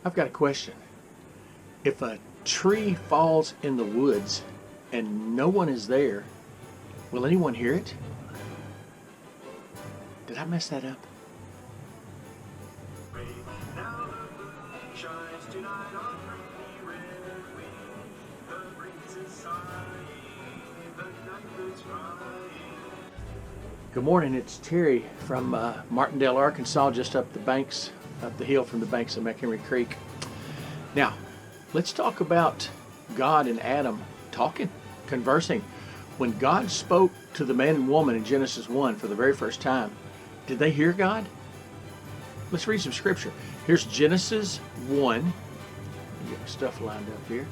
I've got a question. If a tree falls in the woods and no one is there, will anyone hear it? Did I mess that up? Good morning, it's Terry from Martindale, Arkansas, just up the hill from the banks of McHenry Creek. Now, let's talk about God and Adam talking, conversing. When God spoke to the man and woman in Genesis 1 for the very first time, did they hear God? Let's read some scripture. Here's Genesis 1. Get my stuff lined up here.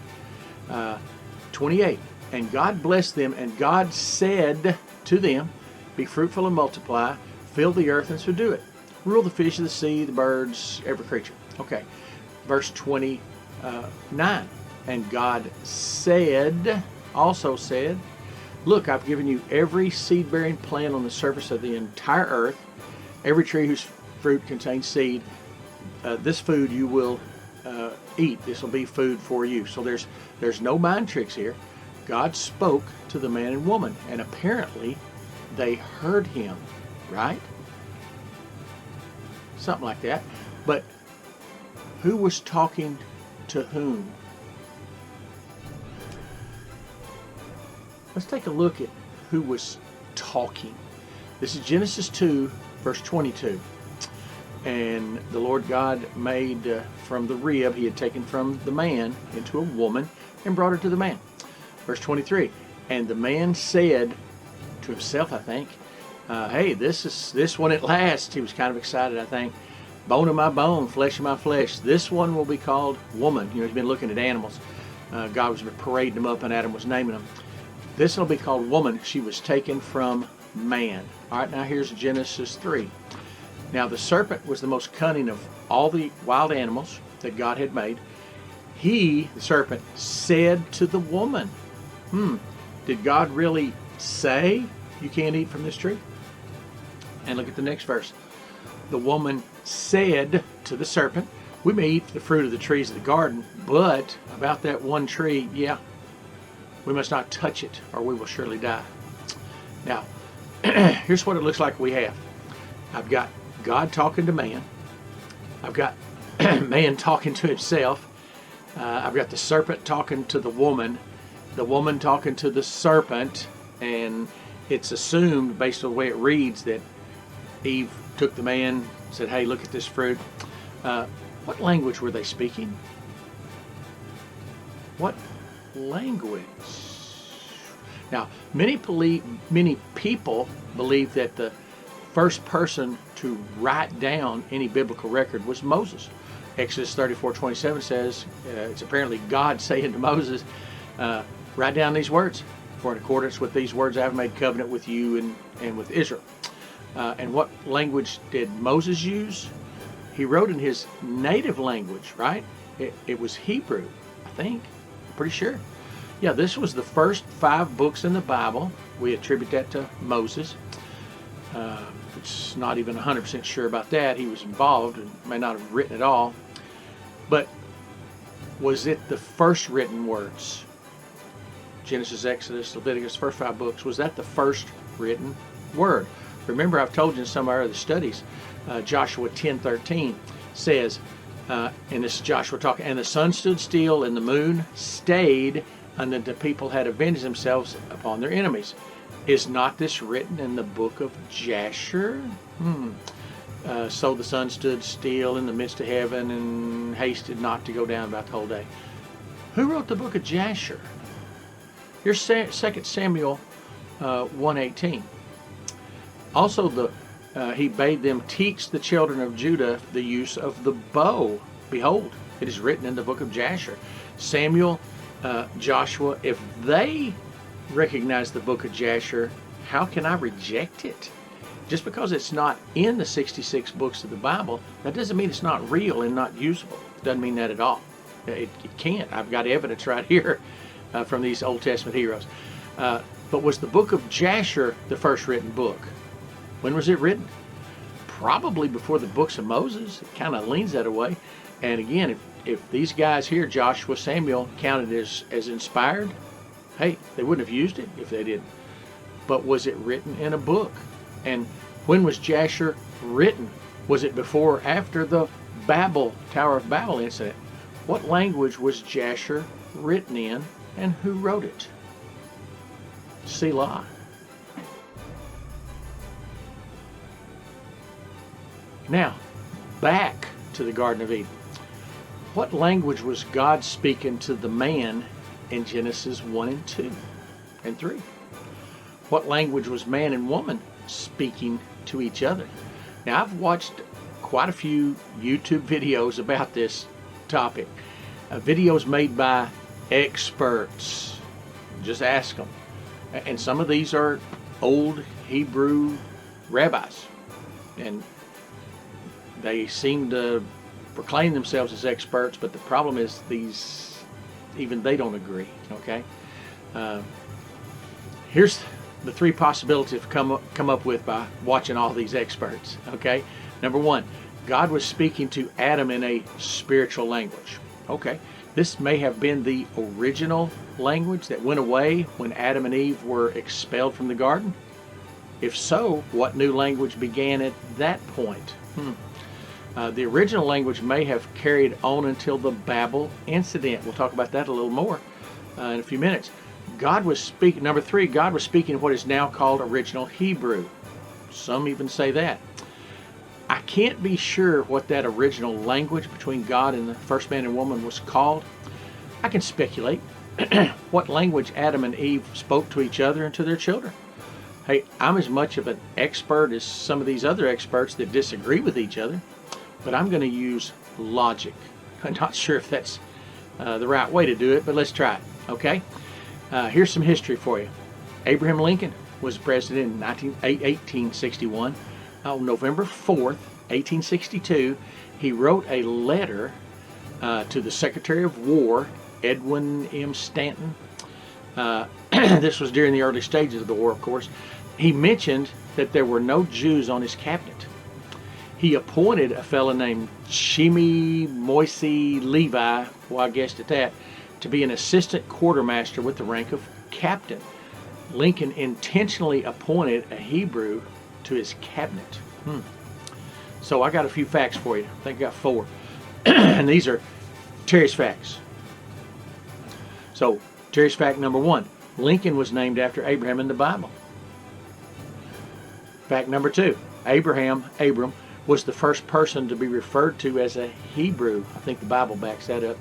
28. And God blessed them, and God said to them, be fruitful and multiply, fill the earth and subdue it. Rule the fish of the sea, the birds, every creature. Okay. Verse 29. And God also said, look, I've given you every seed-bearing plant on the surface of the entire earth, every tree whose fruit contains seed. This food you will eat. This will be food for you. So there's no mind tricks here. God spoke to the man and woman, and apparently they heard him, right? Something like that. But who was talking to whom? Let's take a look at who was talking. This is Genesis 2, verse 22. And the Lord God made from the rib he had taken from the man into a woman and brought her to the man. Verse 23. And the man said to himself, I think, hey, this one at last. He was kind of excited, I think. Bone of my bone, flesh of my flesh. This one will be called woman. You know, he's been looking at animals. God was parading them up, and Adam was naming them. This will be called woman. She was taken from man. All right, now here's Genesis 3. Now the serpent was the most cunning of all the wild animals that God had made. He, the serpent, said to the woman, did God really say you can't eat from this tree? And look at the next verse. The woman said to the serpent, we may eat the fruit of the trees of the garden, but about that one tree, yeah, we must not touch it or we will surely die. Now, here's what it looks like we have. I've got God talking to man. I've got man talking to himself. I've got the serpent talking to the woman talking to the serpent, and it's assumed based on the way it reads that Eve took the man, said, hey, look at this fruit. What language were they speaking? What language? Now, many people believe that the first person to write down any biblical record was Moses. Exodus 34:27 says, it's apparently God saying to Moses, write down these words, for in accordance with these words I have made covenant with you and with Israel. And what language did Moses use? He wrote in his native language, right? It was Hebrew, I think. I'm pretty sure. Yeah, this was the first 5 books in the Bible. We attribute that to Moses. It's not even 100% sure about that. He was involved and may not have written it all. But was it the first written words? Genesis, Exodus, Leviticus, first 5 books. Was that the first written word? Remember, I've told you in some of our other studies, Joshua 10:13 says, and this is Joshua talking, and the sun stood still and the moon stayed, and that the people had avenged themselves upon their enemies. Is not this written in the book of Jasher? So the sun stood still in the midst of heaven and hasted not to go down about the whole day. Who wrote the book of Jasher? Here's 2 Samuel 1:18. Also, he bade them teach the children of Judah the use of the bow. Behold, it is written in the book of Jasher. Samuel, Joshua, if they recognize the book of Jasher, how can I reject it? Just because it's not in the 66 books of the Bible, that doesn't mean it's not real and not usable. It doesn't mean that at all. It can't. I've got evidence right here from these Old Testament heroes. But was the book of Jasher the first written book? When was it written? Probably before the books of Moses. It kind of leans that way. And again, if these guys here, Joshua, Samuel, counted as inspired, hey, they wouldn't have used it if they didn't. But was it written in a book? And when was Jasher written? Was it before or after the Tower of Babel incident? What language was Jasher written in, and who wrote it? Selah. Now, back to the Garden of Eden. What language was God speaking to the man in Genesis 1 and 2 and 3? What language was man and woman speaking to each other? Now, I've watched quite a few YouTube videos about this topic. Videos made by experts. Just ask them. And some of these are old Hebrew rabbis. And they seem to proclaim themselves as experts, but the problem is even they don't agree. Okay, here's the three possibilities to come up with by watching all these experts. Okay, number one, God was speaking to Adam in a spiritual language. Okay, this may have been the original language that went away when Adam and Eve were expelled from the garden. If so, what new language began at that point? The original language may have carried on until the Babel incident. We'll talk about that a little more in a few minutes. Number three, God was speaking what is now called original Hebrew. Some even say that. I can't be sure what that original language between God and the first man and woman was called. I can speculate what language Adam and Eve spoke to each other and to their children. Hey, I'm as much of an expert as some of these other experts that disagree with each other, but I'm going to use logic. I'm not sure if that's the right way to do it, but let's try it, okay? Here's some history for you. Abraham Lincoln was president in 1861. On November 4th, 1862, he wrote a letter to the Secretary of War, Edwin M. Stanton. This was during the early stages of the war, of course. He mentioned that there were no Jews on his cabinet. He appointed a fellow named Shimi Moise Levi, well, I guessed at that, to be an assistant quartermaster with the rank of captain. Lincoln intentionally appointed a Hebrew to his cabinet. So I got a few facts for you. I think I got 4. And these are Terry's facts. So, Terry's fact number 1. Lincoln was named after Abraham in the Bible. Fact number 2. Abram, was the first person to be referred to as a Hebrew. I think the Bible backs that up.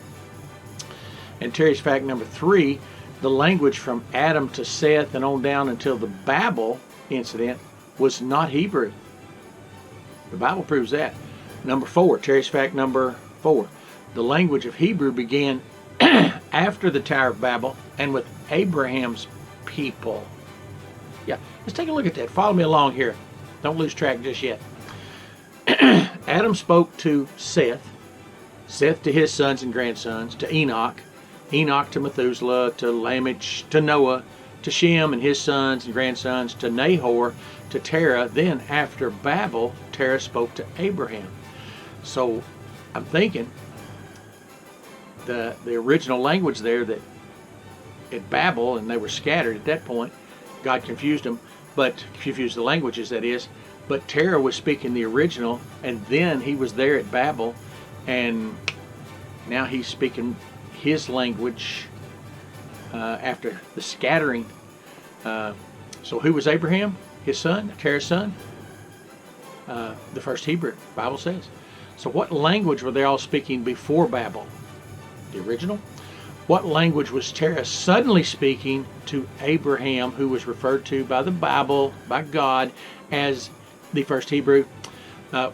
And Terry's fact number 3. The language from Adam to Seth and on down until the Babel incident was not Hebrew. The Bible proves that. Number 4, Terry's fact number 4. The language of Hebrew began after the Tower of Babel and with Abraham's people. Yeah, let's take a look at that. Follow me along here. Don't lose track just yet. Adam spoke to Seth, Seth to his sons and grandsons, to Enoch, Enoch to Methuselah, to Lamech, to Noah, to Shem and his sons and grandsons, to Nahor, to Terah. Then after Babel, Terah spoke to Abraham. So I'm thinking the original language there that at Babel, and they were scattered at that point, God confused them, but confused the languages, that is. But Terah was speaking the original, and then he was there at Babel, and now he's speaking his language after the scattering. So who was Abraham? His son, Terah's son? The first Hebrew, the Bible says. So what language were they all speaking before Babel? The original? What language was Terah suddenly speaking to Abraham, who was referred to by the Bible, by God, as the first Hebrew?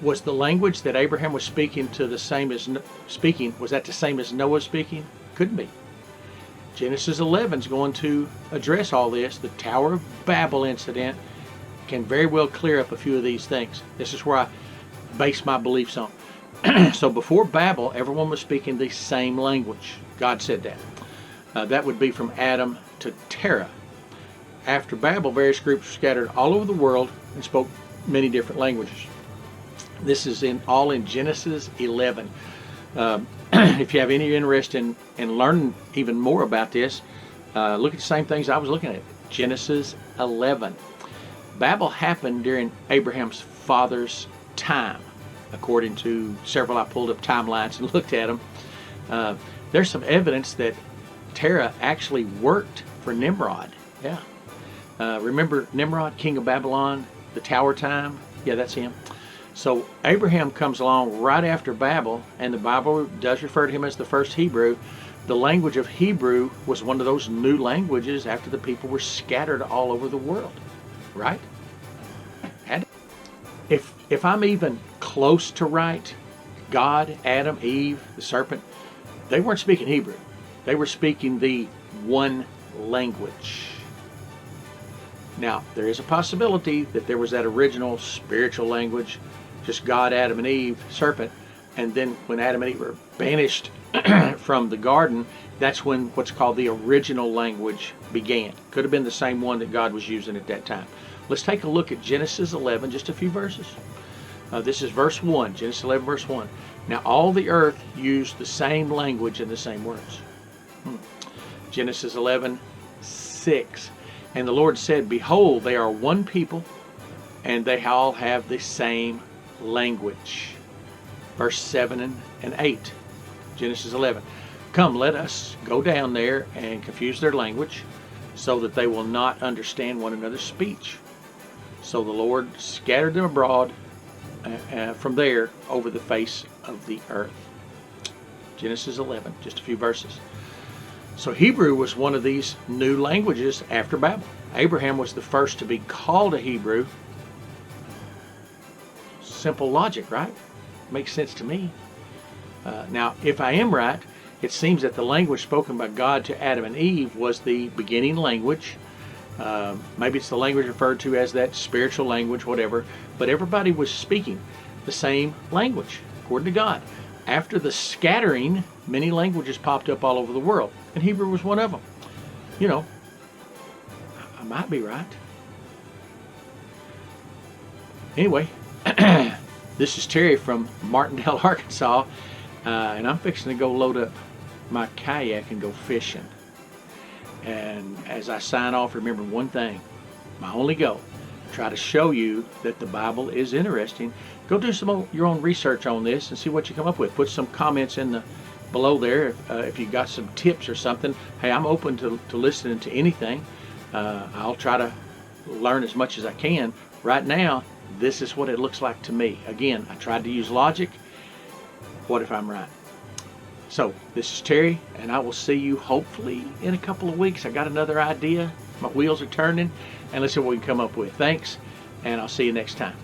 Was the language that Abraham was speaking was that the same as Noah speaking? Couldn't be. Genesis 11 is going to address all this. The Tower of Babel incident can very well clear up a few of these things. This is where I base my beliefs on. So before Babel, everyone was speaking the same language. God said that. That would be from Adam to Terah. After Babel, various groups were scattered all over the world and spoke many different languages. This is all in Genesis 11. If you have any interest in learning even more about this, look at the same things I was looking at. Genesis 11. Babel happened during Abraham's father's time, according to several. I pulled up timelines and looked at them. There's some evidence that Terah actually worked for Nimrod. Yeah. Remember Nimrod, king of Babylon, the tower time? Yeah, that's him. So Abraham comes along right after Babel, and the Bible does refer to him as the first Hebrew. The language of Hebrew was one of those new languages after the people were scattered all over the world, right? And if I'm even close to right, God, Adam, Eve, the serpent, they weren't speaking Hebrew. They were speaking the one language. Now, there is a possibility that there was that original spiritual language, just God, Adam, and Eve, serpent, and then when Adam and Eve were banished from the garden, that's when what's called the original language began. Could have been the same one that God was using at that time. Let's take a look at Genesis 11, just a few verses. This is verse 1, Genesis 11, verse 1. Now all the earth used the same language and the same words. Genesis 11, 6. And the Lord said, behold, they are one people, and they all have the same language. Verse 7 and 8. Genesis 11. Come, let us go down there and confuse their language, so that they will not understand one another's speech. So the Lord scattered them abroad from there over the face of the earth. Genesis 11, just a few verses. So Hebrew was one of these new languages after Babel. Abraham was the first to be called a Hebrew. Simple logic, right? Makes sense to me. Now, if I am right, it seems that the language spoken by God to Adam and Eve was the beginning language. Maybe it's the language referred to as that spiritual language, whatever. But everybody was speaking the same language, according to God. After the scattering, many languages popped up all over the world, and Hebrew was one of them. You know, I might be right. Anyway, this is Terry from Martindale, Arkansas, and I'm fixing to go load up my kayak and go fishing. And as I sign off, remember one thing, my only goal, try to show you that the Bible is interesting. Go do some your own research on this and see what you come up with. Put some comments in the below there if you got some tips or something. Hey, I'm open to listening to anything. I'll try to learn as much as I can. Right now, this is what it looks like to me. Again, I tried to use logic. What if I'm right? So, this is Terry, and I will see you hopefully in a couple of weeks. I got another idea. My wheels are turning, and let's see what we can come up with. Thanks, and I'll see you next time.